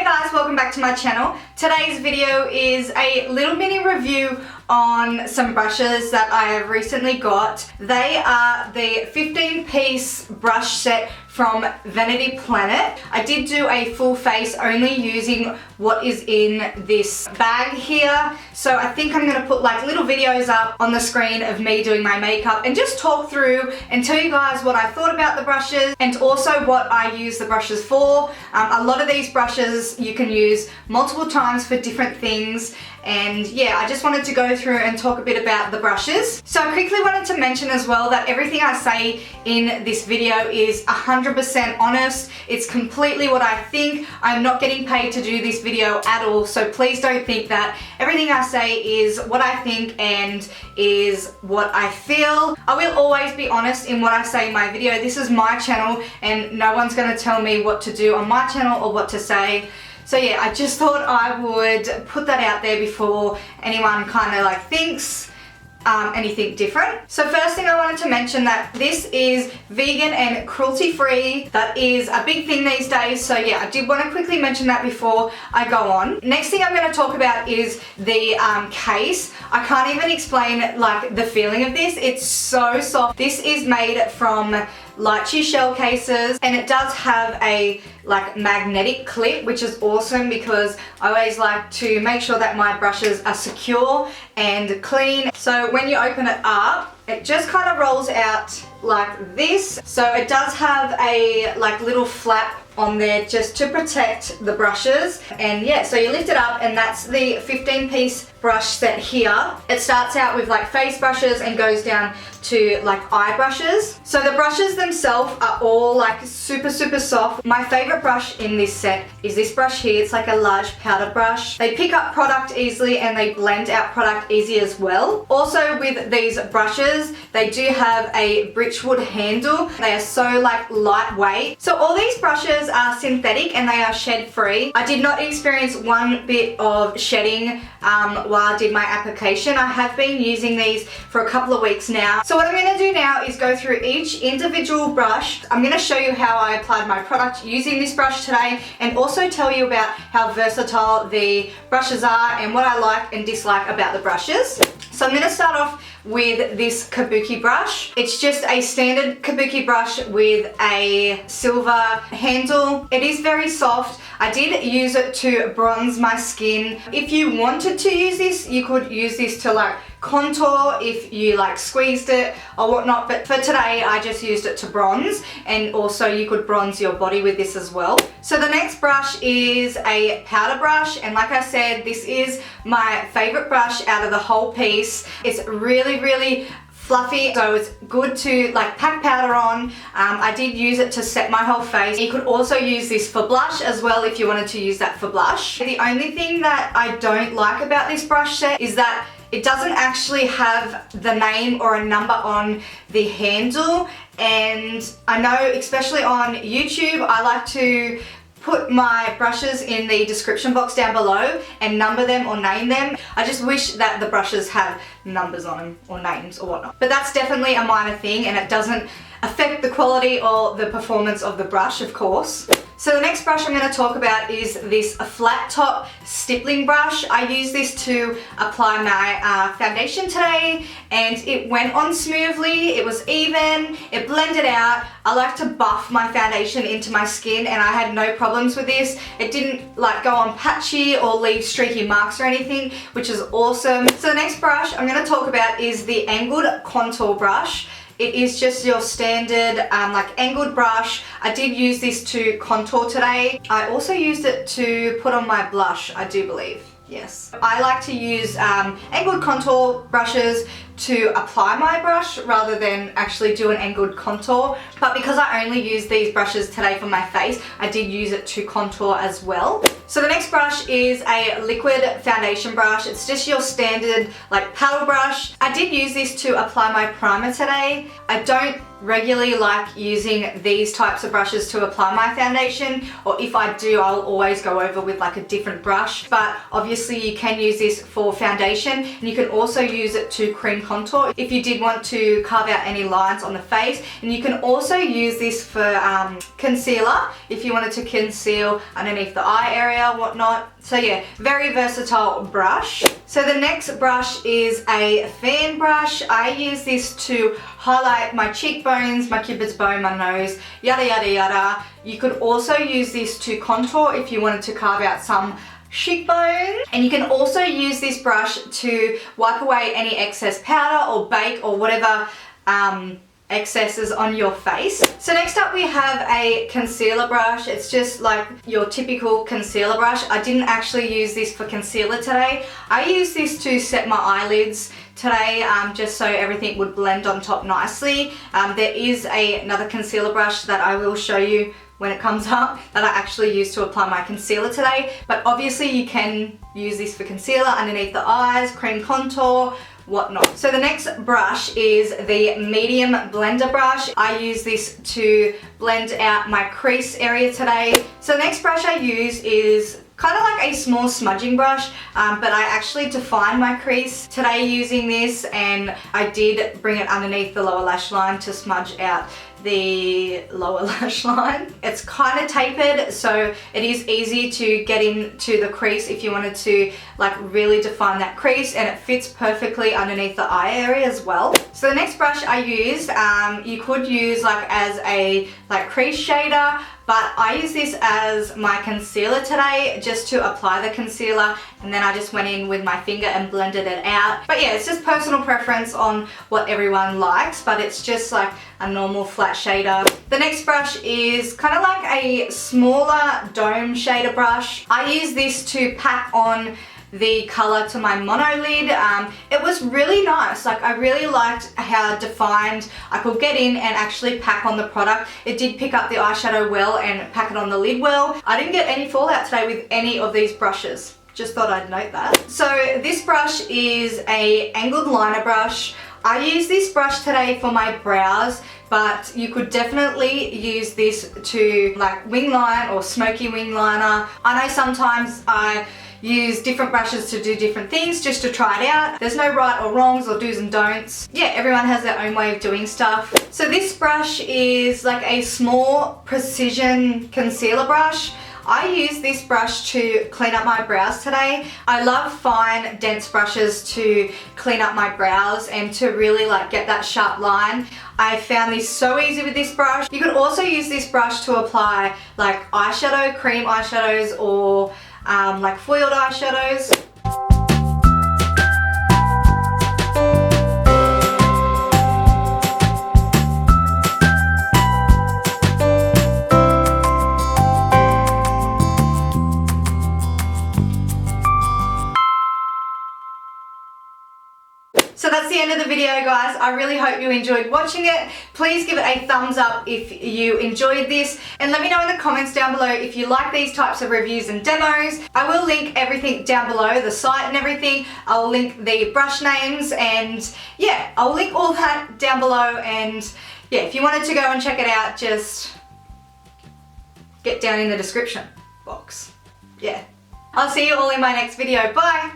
Hey guys, welcome back to my channel. Today's video is a little mini review on some brushes that I have recently got. They are the 15-piece brush set from Vanity Planet. I did do a full face only using what is in this bag here. So I think I'm going to put like little videos up on the screen of me doing my makeup and just talk through and tell you guys what I thought about the brushes and also what I use the brushes for. A lot of these brushes you can use multiple times for different things. And yeah, I just wanted to go through and talk a bit about the brushes. So I quickly wanted to mention as well that everything I say in this video is 100% honest. It's completely what I think. I'm not getting paid to do this video at all, so please don't think that. Everything I say is what I think and is what I feel. I will always be honest in what I say in my video. This is my channel and no one's going to tell me what to do on my channel or what to say. So yeah, I just thought I would put that out there before anyone kind of like thinks anything different. So first thing I wanted to mention that this is vegan and cruelty free. That is a big thing these days. So yeah, I did want to quickly mention that before I go on. Next thing I'm going to talk about is the case. I can't even explain like the feeling of this. It's so soft. This is made from lychee shell cases and it does have a like magnetic clip, which is awesome because I always like to make sure that my brushes are secure and clean. So when you open it up, it just kind of rolls out like this. So it does have a like little flap on there just to protect the brushes. And yeah, so you lift it up and that's the 15-piece brush set here. It starts out with like face brushes and goes down to like eye brushes. So the brushes themselves are all like super soft. My favorite brush in this set is this brush here. It's like a large powder brush. They pick up product easily and they blend out product easy as well. Also with these brushes, they do have a birchwood handle. They are so like lightweight. So all these brushes are synthetic and they are shed free. I did not experience one bit of shedding while I did my application. I have been using these for a couple of weeks now. So what I'm going to do now is go through each individual brush. I'm going to show you how I applied my product using this brush today and also tell you about how versatile the brushes are and what I like and dislike about the brushes. So I'm going to start off with this Kabuki brush. It's just a standard Kabuki brush with a silver handle. It is very soft. I did use it to bronze my skin. If you wanted to use this, you could use this to like contour if you like squeezed it or whatnot, but for today I just used it to bronze, and also you could bronze your body with this as well. So the next brush is a powder brush, and like I said, this is my favorite brush out of the whole piece. It's really fluffy, so it's good to like pack powder on. I did use it to set my whole face. You could also use this for blush as well if you wanted to use that for blush. The only thing that I don't like about this brush set is that it doesn't actually have the name or a number on the handle, and I know especially on YouTube I like to put my brushes in the description box down below and number them or name them. I just wish that the brushes have numbers on them or names or whatnot. But that's definitely a minor thing and it doesn't affect the quality or the performance of the brush, of course. So the next brush I'm going to talk about is this flat top stippling brush. I use this to apply my foundation today and it went on smoothly, it was even, it blended out. I like to buff my foundation into my skin and I had no problems with this. It didn't like go on patchy or leave streaky marks or anything, which is awesome. So the next brush I'm going to talk about is the angled contour brush. It is just your standard like angled brush. I did use this to contour today. I also used it to put on my blush, I do believe. Yes. I like to use angled contour brushes to apply my brush rather than actually do an angled contour, but because I only use these brushes today for my face, I did use it to contour as well. So the next brush is a liquid foundation brush. It's just your standard like paddle brush. I did use this to apply my primer today. I don't regularly like using these types of brushes to apply my foundation, or if I do, I'll always go over with like a different brush. But obviously you can use this for foundation, and you can also use it to cream contour if you did want to carve out any lines on the face. And you can also use this for concealer if you wanted to conceal underneath the eye area, whatnot. So yeah, very versatile brush. So the next brush is a fan brush. I use this to highlight my cheekbones, my cupid's bow, my nose, yada yada yada. You could also use this to contour if you wanted to carve out some cheekbone. And you can also use this brush to wipe away any excess powder or bake or whatever excesses on your face. So next up we have a concealer brush. It's just like your typical concealer brush. I didn't actually use this for concealer today. I used this to set my eyelids today, just so everything would blend on top nicely. There is another concealer brush that I will show you when it comes up that I actually used to apply my concealer today. But obviously you can use this for concealer underneath the eyes, cream contour, whatnot. So the next brush is the medium blender brush. I use this to blend out my crease area today. So the next brush I use is kind of like a small smudging brush, but I actually define my crease today using this, and I did bring it underneath the lower lash line to smudge out the lower lash line. It's kind of tapered, so it is easy to get into the crease if you wanted to like really define that crease, and it fits perfectly underneath the eye area as well. So the next brush I used, you could use like as a crease shader, but I use this as my concealer today just to apply the concealer, and then I just went in with my finger and blended it out. But yeah, it's just personal preference on what everyone likes, but it's just like a normal flat shader. The next brush is kind of like a smaller dome shader brush. I use this to pack on the color to my mono lid. It was really nice. Like, I really liked how defined I could get in and actually pack on the product. It did pick up the eyeshadow well and pack it on the lid well. I didn't get any fallout today with any of these brushes. Just thought I'd note that. So this brush is a angled liner brush. I use this brush today for my brows, but you could definitely use this to like wing line or smoky wing liner. I know sometimes I use different brushes to do different things just to try it out. There's no right or wrongs or do's and don'ts. Yeah, everyone has their own way of doing stuff. So this brush is like a small precision concealer brush. I use this brush to clean up my brows today. I love fine, dense brushes to clean up my brows and to really like get that sharp line. I found this so easy with this brush. You could also use this brush to apply like eyeshadow, cream eyeshadows, or like foiled eyeshadows. So that's the end of the video, guys. I really hope you enjoyed watching it. Please give it a thumbs up if you enjoyed this, and let me know in the comments down below if you like these types of reviews and demos. I will link everything down below, the site and everything. I'll link the brush names, and yeah, I'll link all that down below. And yeah, if you wanted to go and check it out, just get down in the description box. Yeah. I'll see you all in my next video. Bye!